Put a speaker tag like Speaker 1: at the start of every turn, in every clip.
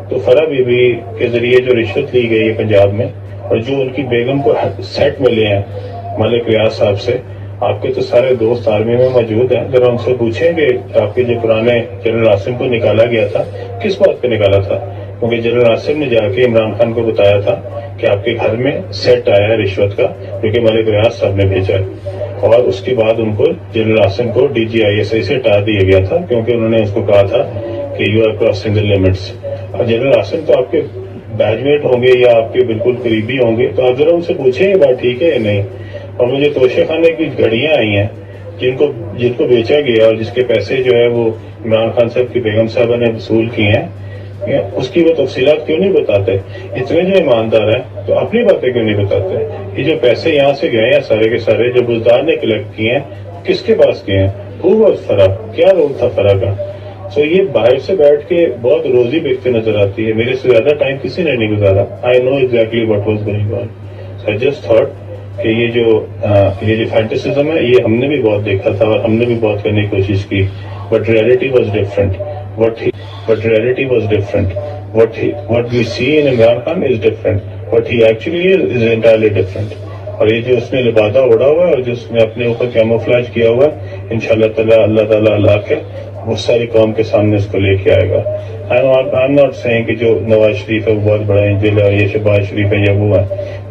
Speaker 1: تو فرح be be کے ذریعے جو رشوت لی گئی ہے پنجاب میں، اور جو ان کی بیگم کو سیٹ ملے ہیں ملک ریاض صاحب سے، آپ کے تو سارے دوست آرمی میں موجود ہیں، ذرا ان سے پوچھیں کہ آپ کے جو پرانے جنرل عاصم کو نکالا گیا تھا کس بات پہ نکالا تھا، کیونکہ جنرل عاصم نے جا کے عمران خان کو بتایا تھا کہ آپ کے گھر میں سیٹ آیا ہے رشوت کا جو کہ ملک ریاض صاحب نے بھیجا ہے، اور اس کے بعد ان کو جنرل عاصم کو DGISI سے ہٹا دیا گیا تھا کیونکہ انہوں نے اس کو کہا تھا کہ you are crossing the limits. اور جنرل عاصم تو آپ کے بیچ میٹ ہوں گے یا آپ کے بالکل قریبی ہوں گے، تو آپ ذرا ان سے پوچھیں یہ بات ٹھیک ہے یا نہیں۔ اور مجھے توشے خانے کی گھڑیاں آئی ہیں جن کو بیچا گیا اور جس کے پیسے جو ہے وہ عمران خان صاحب کی بیگم صاحبہ نے وصول کیے ہیں، اس کی وہ تفصیلات کیوں نہیں بتاتے؟ اتنے جو ایماندار ہیں تو اپنی باتیں کیوں نہیں بتاتے؟ یہ جو پیسے یہاں سے گئے ہیں سارے کے سارے جو بزدار نے کلیکٹ کیے ہیں، کس کے پاس گئے ہیں؟ ہو واز فرح؟ کیا رول تھا فرح کا؟ سو یہ باہر سے بیٹھ کے بہت روزی بیچتے نظر آتی ہے، میرے سے زیادہ ٹائم کسی نے نہیں گزارا۔ I know exactly what was going on. So I just thought کہ یہ جو فینٹیسزم ہے یہ ہم نے بھی بہت دیکھا تھا اور ہم نے بھی بہت کرنے کی کوشش کی، but reality was different. But reality was different. What we see in Imran Khan is different. What he actually is entirely different. اور یہ جو اس نے لبادہ اڑا ہوا ہے اور جو اس نے اپنے اوپر کیموفلاج کیا ہوا ہے، انشاءاللہ تعالیٰ اللہ تعالیٰ لا کے وہ ساری قوم کے سامنے اس کو لے کے آئے گا۔ I'm not saying کہ جو نواز شریف ہے وہ بہت بڑا انجل ہے، یہ شہباز شریف ہے یا وہ ہے۔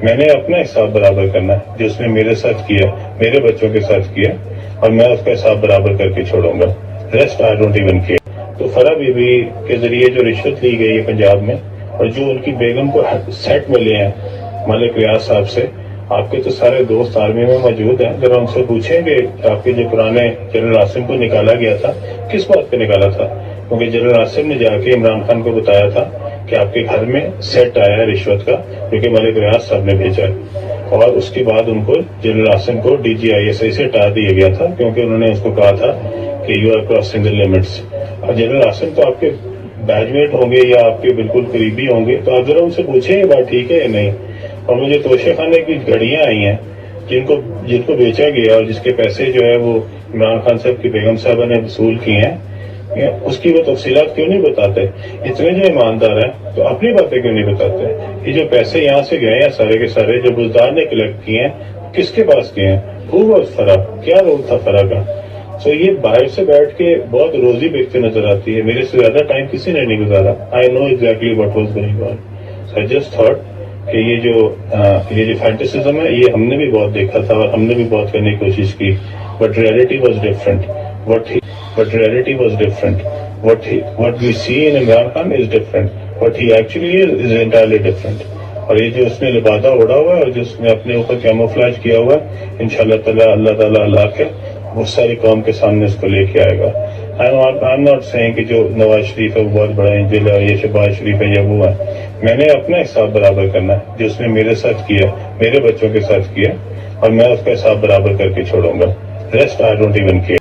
Speaker 1: میں نے اپنا حساب برابر کرنا ہے جو اس نے میرے ساتھ کیا، میرے بچوں کے ساتھ کیا، اور میں اس کا حساب برابر کر کے چھوڑوں گا۔ Rest I don't even care۔ تو فرح بی بی کے ذریعے جو رشوت لی گئی ہے پنجاب میں، اور جو ان کی بیگم کو سیٹ ملے ہیں ملک ریاض صاحب سے، آپ کے تو سارے دوست آرمی میں موجود ہیں، ذرا ان سے پوچھیں کہ آپ کے جو پرانے جنرل عاصم کو نکالا گیا تھا کس بات پہ نکالا تھا، کیونکہ جنرل عاصم نے جا کے عمران خان کو بتایا تھا کہ آپ کے گھر میں سیٹ آیا ہے رشوت کا جو کہ ملک ریاض صاحب نے بھیجا ہے، اور اس کے بعد ان کو جنرل عاصم کو DGISI سے ہٹا دیا گیا تھا کیونکہ انہوں نے اس کو کہا تھا کہ you are crossing the limits. اور جنرل عاصم تو آپ کے بیچ میٹ ہوں گے یا آپ کے بالکل قریبی ہوں گے، تو آپ ذرا ان سے پوچھیں یہ بات ٹھیک ہے یا نہیں۔ اور مجھے توشے خانے کی گھڑیاں آئی ہیں جن کو بیچا گیا اور جس کے پیسے جو ہے وہ عمران خان صاحب کی بیگم صاحبہ نے وصول کیے ہیں، اس کی وہ تفصیلات کیوں نہیں بتاتے؟ اتنے جو ایماندار ہیں تو اپنی باتیں کیوں نہیں بتاتے؟ یہ جو پیسے یہاں سے گئے ہیں سارے کے سارے جو بزدار نے کلیکٹ کیے ہیں، کس کے پاس گئے ہیں؟ ہو واز فرح؟ کیا رول تھا فرح کا؟ سو یہ باہر سے بیٹھ کے بہت روزی بیچتے نظر آتی ہے، میرے سے زیادہ ٹائم کسی نے نہیں گزارا۔ I know exactly what was going on. So I just thought کہ یہ جو فینٹیسزم ہے یہ ہم نے بھی بہت دیکھا تھا اور ہم نے بھی بہت کرنے کی کوشش کی، but reality was different. What we see in Imran Khan is different. What he actually is entirely different. اور یہ جو اس نے لبادہ اڑا ہوا ہے اور جو اس نے اپنے اوپر کیموفلاج کیا ہوا ہے، انشاءاللہ تعالیٰ اللہ تعالیٰ لا کے وہ ساری قوم کے سامنے اس کو لے کے آئے گا۔ I'm not saying کہ جو نواز شریف ہے وہ بہت بڑا انجل ہے، یہ شہباز شریف ہے یا وہ ہے۔ میں نے اپنا حساب برابر کرنا ہے جو اس نے میرے ساتھ کیا، میرے بچوں کے ساتھ کیا، اور میں اس کا حساب برابر کر کے چھوڑوں گا۔ Rest I don't even care۔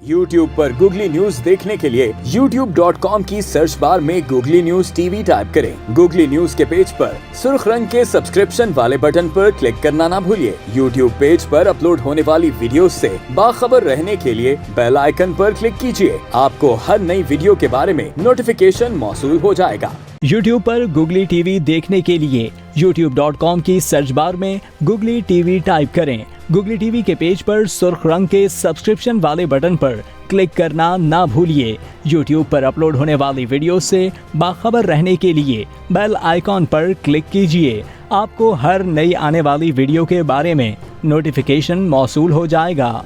Speaker 2: YouTube پر گوگلی نیوز دیکھنے کے لیے youtube.com کی سرچ بار میں گوگلی نیوز TV ٹائپ کریں۔ گوگلی نیوز کے پیج پر سرخ رنگ کے سبسکرپشن والے بٹن پر کلک کرنا نہ بھولیے۔ YouTube پیج پر اپلوڈ ہونے والی ویڈیوز سے باخبر رہنے کے لیے بیل آئیکن پر کلک کیجیے۔ آپ کو ہر نئی ویڈیو کے بارے میں نوٹیفیکیشن موصول ہو جائے گا۔
Speaker 3: YouTube پر گوگلی TV دیکھنے کے لیے youtube.com کی سرچ بار میں گوگلی TV ٹائپ کریں۔ گوگلی TV کے پیج پر سرخ رنگ کے سبسکرپشن والے بٹن پر کلک کرنا نہ بھولیے۔ YouTube پر اپلوڈ ہونے والی ویڈیو سے باخبر رہنے کے لیے بیل آئیکن پر کلک کیجیے۔ آپ کو ہر نئی آنے والی ویڈیو کے بارے میں نوٹیفیکیشن موصول ہو جائے گا۔